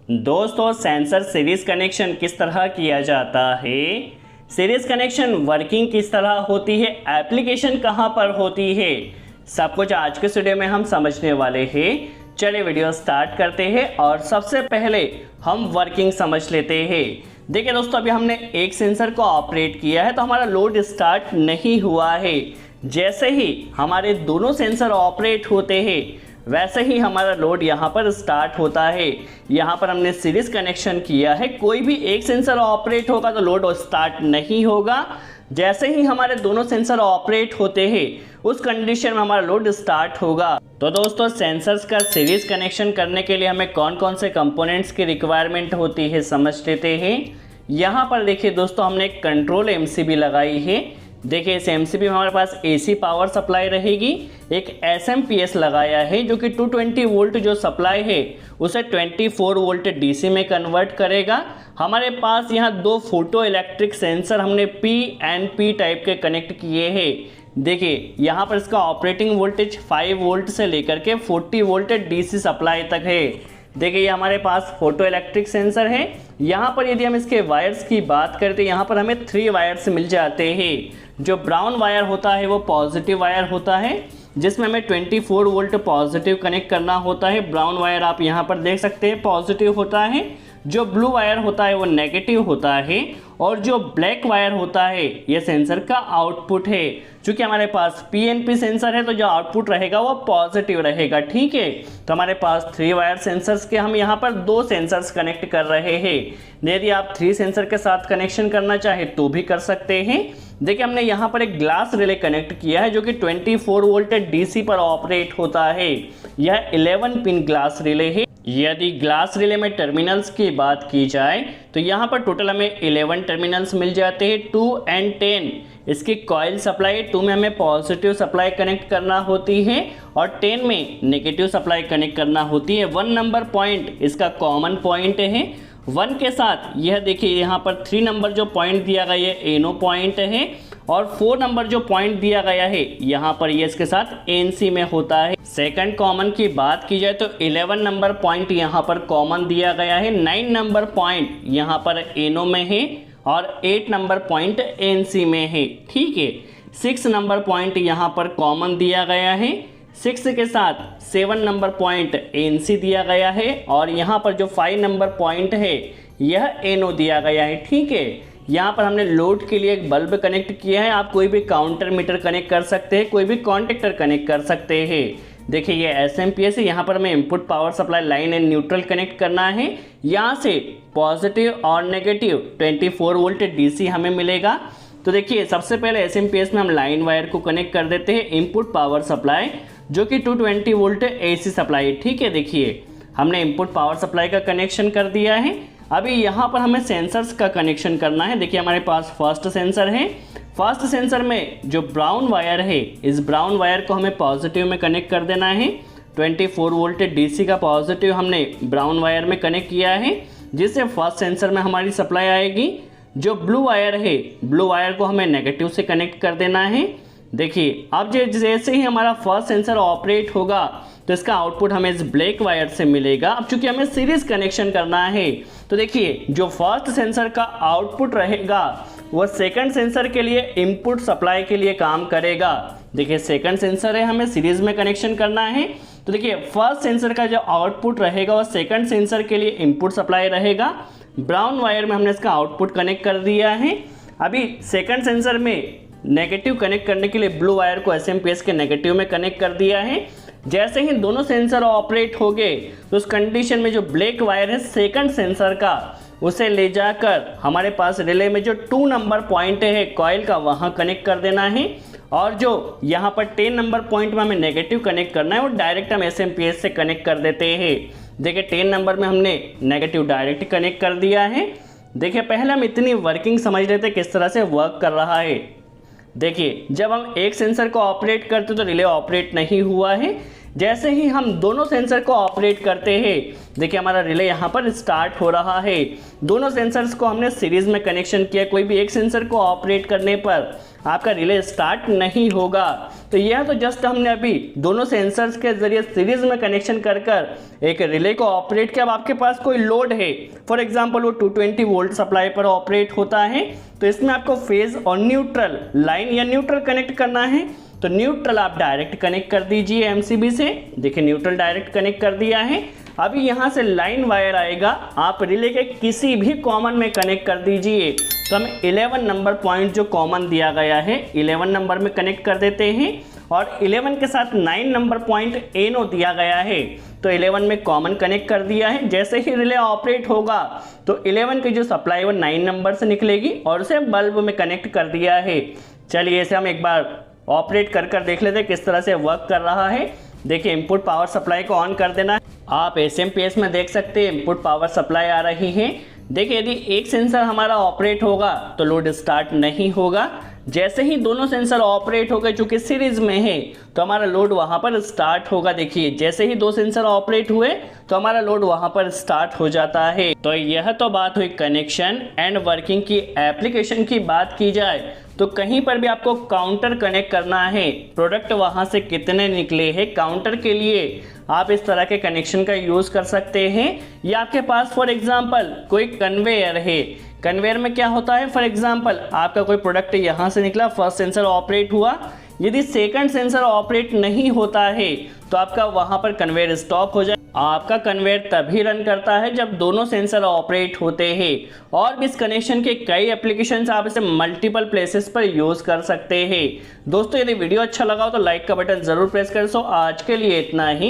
दोस्तों sensor series connection किस तरह किया जाता है, सीरीज कनेक्शन वर्किंग किस तरह होती है, एप्लीकेशन कहां पर होती है, सब कुछ आज के वीडियो में हम समझने वाले हैं। चलिए वीडियो स्टार्ट करते हैं और सबसे पहले हम वर्किंग समझ लेते हैं। देखिए दोस्तों, अभी हमने एक सेंसर को ऑपरेट किया है तो हमारा लोड स्टार्ट नहीं हुआ है। जैसे ही हमारे दोनों सेंसर ऑपरेट होते हैं वैसे ही हमारा लोड यहाँ पर स्टार्ट होता है। यहाँ पर हमने सीरीज कनेक्शन किया है, कोई भी एक सेंसर ऑपरेट होगा तो लोड स्टार्ट नहीं होगा। जैसे ही हमारे दोनों सेंसर ऑपरेट होते हैं उस कंडीशन में हमारा लोड स्टार्ट होगा। तो दोस्तों सेंसर्स का सीरीज कनेक्शन करने के लिए हमें कौन कौन से कंपोनेंट्स की रिक्वायरमेंट होती है समझ लेते हैं। यहाँ पर देखिए दोस्तों, हमने एक कंट्रोल एमसीबी लगाई है। देखिए इस एमसीबी में हमारे पास एसी पावर सप्लाई रहेगी। एक एसएमपीएस लगाया है जो कि 220 वोल्ट जो सप्लाई है उसे 24 वोल्ट डीसी में कन्वर्ट करेगा। हमारे पास यहाँ दो फोटो इलेक्ट्रिक सेंसर हमने पी टाइप के कनेक्ट किए हैं। देखिए यहाँ पर इसका ऑपरेटिंग वोल्टेज 5 वोल्ट से लेकर के 40 वोल्ट डीसी सप्लाई तक है। देखिए ये हमारे पास फोटो इलेक्ट्रिक सेंसर है। यहाँ पर यदि हम इसके वायर्स की बात करें तो यहाँ पर हमें 3 वायर्स मिल जाते हैं। जो ब्राउन वायर होता है वो पॉजिटिव वायर होता है जिसमें हमें 24 वोल्ट पॉजिटिव कनेक्ट करना होता है। ब्राउन वायर आप यहाँ पर देख सकते हैं पॉजिटिव होता है। जो ब्लू वायर होता है वो नेगेटिव होता है और जो ब्लैक वायर होता है ये सेंसर का आउटपुट है। चूँकि हमारे पास पीएनपी सेंसर है तो जो आउटपुट रहेगा वो पॉजिटिव रहेगा। ठीक है, तो हमारे पास 3 वायर सेंसर्स के हम यहाँ पर 2 सेंसर्स कनेक्ट कर रहे हैं। यदि आप 3 सेंसर के साथ कनेक्शन करना चाहे तो भी कर सकते हैं। देखिए हमने यहाँ पर एक ग्लास रिले कनेक्ट किया है जो कि 24 वोल्ट डीसी पर ऑपरेट होता है। यह 11 पिन ग्लास रिले है। यदि ग्लास रिले में टर्मिनल्स की बात की जाए तो यहाँ पर टोटल हमें 11 टर्मिनल्स मिल जाते हैं। 2 और 10 इसकी कॉइल सप्लाई, 2 में हमें पॉजिटिव सप्लाई कनेक्ट करना होती है और 10 में नेगेटिव सप्लाई कनेक्ट करना होती है। 1 नंबर पॉइंट इसका कॉमन पॉइंट है। 1 के साथ यह देखिए यहाँ पर 3 नंबर जो पॉइंट दिया गया है एनो पॉइंट है और 4 नंबर जो पॉइंट दिया गया है यहाँ पर ये इसके साथ एनसी में होता है। सेकंड कॉमन की बात की जाए तो 11 नंबर पॉइंट यहाँ पर कॉमन दिया गया है। 9 नंबर पॉइंट यहाँ पर एनो में है और 8 नंबर पॉइंट एनसी में है। ठीक है, 6 नंबर पॉइंट यहाँ पर कॉमन दिया गया है। 6 के साथ 7 नंबर पॉइंट एनसी दिया गया है और यहाँ पर जो 5 नंबर पॉइंट है यह एनो दिया गया है। ठीक है, यहाँ पर हमने लोड के लिए एक बल्ब कनेक्ट किया है। आप कोई भी काउंटर मीटर कनेक्ट कर सकते हैं, कोई भी कॉन्टेक्टर कनेक्ट कर सकते हैं। देखिए ये एसएमपीएस है। यहाँ पर हमें input power supply line and neutral connect करना है। यहाँ से पॉजिटिव और नेगेटिव 24 वोल्ट डीसी हमें मिलेगा। तो देखिए सबसे पहले एसएमपीएस में हम लाइन वायर को कनेक्ट कर देते हैं इनपुट पावर सप्लाई जो कि 220 वोल्ट एसी सप्लाई है। ठीक है, देखिए हमने इनपुट पावर सप्लाई का कनेक्शन कर दिया है। अभी यहाँ पर हमें सेंसर्स का कनेक्शन करना है। देखिए हमारे पास फर्स्ट सेंसर है। फर्स्ट सेंसर में जो ब्राउन वायर है इस ब्राउन वायर को हमें पॉजिटिव में कनेक्ट कर देना है। 24 वोल्ट डीसी का पॉजिटिव हमने ब्राउन वायर में कनेक्ट किया है जिससे फर्स्ट सेंसर में हमारी सप्लाई आएगी। जो ब्लू वायर है ब्लू वायर को हमें नेगेटिव से कनेक्ट कर देना है। देखिए अब जैसे ही हमारा फर्स्ट सेंसर ऑपरेट होगा तो इसका आउटपुट हमें इस ब्लैक वायर से मिलेगा। अब चूंकि हमें सीरीज कनेक्शन करना है तो देखिए जो फर्स्ट सेंसर का आउटपुट रहेगा वह सेकंड सेंसर के लिए इनपुट सप्लाई के लिए काम करेगा। देखिए सेकंड सेंसर है, हमें सीरीज में कनेक्शन करना है। तो देखिए फर्स्ट सेंसर का जो आउटपुट रहेगा वह सेकंड सेंसर के लिए इनपुट सप्लाई रहेगा। ब्राउन वायर में हमने इसका आउटपुट कनेक्ट कर दिया है। अभी सेकंड सेंसर में नेगेटिव कनेक्ट करने के लिए ब्लू वायर को एसएमपीएस के नेगेटिव में कनेक्ट कर दिया है। जैसे ही दोनों सेंसर ऑपरेट हो गए तो उस कंडीशन में जो ब्लैक वायर है सेकंड सेंसर का उसे ले जाकर हमारे पास रिले में जो 2 नंबर पॉइंट है कॉइल का वहाँ कनेक्ट कर देना है और जो यहाँ पर 10 नंबर पॉइंट में हमें नेगेटिव कनेक्ट करना है वो डायरेक्ट हम एसएमपीएस से कनेक्ट कर देते हैं। देखिए 10 नंबर में हमने नेगेटिव डायरेक्ट कनेक्ट कर दिया है। देखिए पहले हम इतनी वर्किंग समझ लेते किस तरह से वर्क कर रहा है। देखिए जब हम एक सेंसर को ऑपरेट करते तो रिले ऑपरेट नहीं हुआ है। जैसे ही हम दोनों सेंसर को ऑपरेट करते हैं, देखिए हमारा रिले यहाँ पर स्टार्ट हो रहा है। दोनों सेंसर्स को हमने सीरीज में कनेक्शन किया, कोई भी एक सेंसर को ऑपरेट करने पर आपका रिले स्टार्ट नहीं होगा। तो यह तो जस्ट हमने अभी दोनों सेंसर्स के जरिए सीरीज में कनेक्शन कर एक रिले को ऑपरेट किया। अब आपके पास कोई लोड है, फॉर एग्जांपल वो 220 वोल्ट सप्लाई पर ऑपरेट होता है, तो इसमें आपको फेज और न्यूट्रल लाइन या न्यूट्रल कनेक्ट करना है। तो न्यूट्रल आप डायरेक्ट कनेक्ट कर दीजिए एमसीबी से। देखिए न्यूट्रल डायरेक्ट कनेक्ट कर दिया है। अभी यहाँ से लाइन वायर आएगा, आप रिले के किसी भी कॉमन में कनेक्ट कर दीजिए। तो हमें 11 नंबर पॉइंट जो कॉमन दिया गया है 11 नंबर में कनेक्ट कर देते हैं, और 11 के साथ 9 नंबर पॉइंट एनो दिया गया है, तो 11 में कॉमन कनेक्ट कर दिया है। जैसे ही रिले ऑपरेट होगा तो 11 की जो सप्लाई वो 9 नंबर से निकलेगी और उसे बल्ब में कनेक्ट कर दिया है। चलिए इसे हम एक बार ऑपरेट कर देख लेते हैं किस तरह से वर्क कर रहा है। देखिए इनपुट पावर सप्लाई को ऑन कर देना है। आप एसएमपीएस में देख सकते हैं इनपुट पावर सप्लाई आ रही है। देखिए यदि एक सेंसर हमारा ऑपरेट होगा तो लोड स्टार्ट नहीं होगा। जैसे ही दोनों सेंसर ऑपरेट हो गए, चूंकि सीरीज में है, तो हमारा लोड वहां पर स्टार्ट होगा। देखिए जैसे ही दो सेंसर ऑपरेट हुए तो हमारा लोड वहां पर स्टार्ट हो जाता है। तो यह तो बात हुई कनेक्शन एंड वर्किंग की। एप्लीकेशन की बात की जाए तो कहीं पर भी आपको काउंटर कनेक्ट करना है, प्रोडक्ट वहां से कितने निकले हैं, काउंटर के लिए आप इस तरह के कनेक्शन का यूज़ कर सकते हैं। या आपके पास फॉर एग्जांपल कोई कन्वेयर है, कन्वेयर में क्या होता है, फॉर एग्जांपल आपका कोई प्रोडक्ट यहाँ से निकला, फर्स्ट सेंसर ऑपरेट हुआ, यदि सेकंड सेंसर ऑपरेट नहीं होता है तो आपका वहाँ पर कन्वेयर स्टॉप हो जाए। आपका कन्वेयर तभी रन करता है जब दोनों सेंसर ऑपरेट होते हैं। और भी इस कनेक्शन के कई एप्लीकेशंस आप इसे मल्टीपल प्लेसेस पर यूज़ कर सकते हैं। दोस्तों यदि वीडियो अच्छा लगा हो तो लाइक का बटन ज़रूर प्रेस करें। सो आज के लिए इतना ही।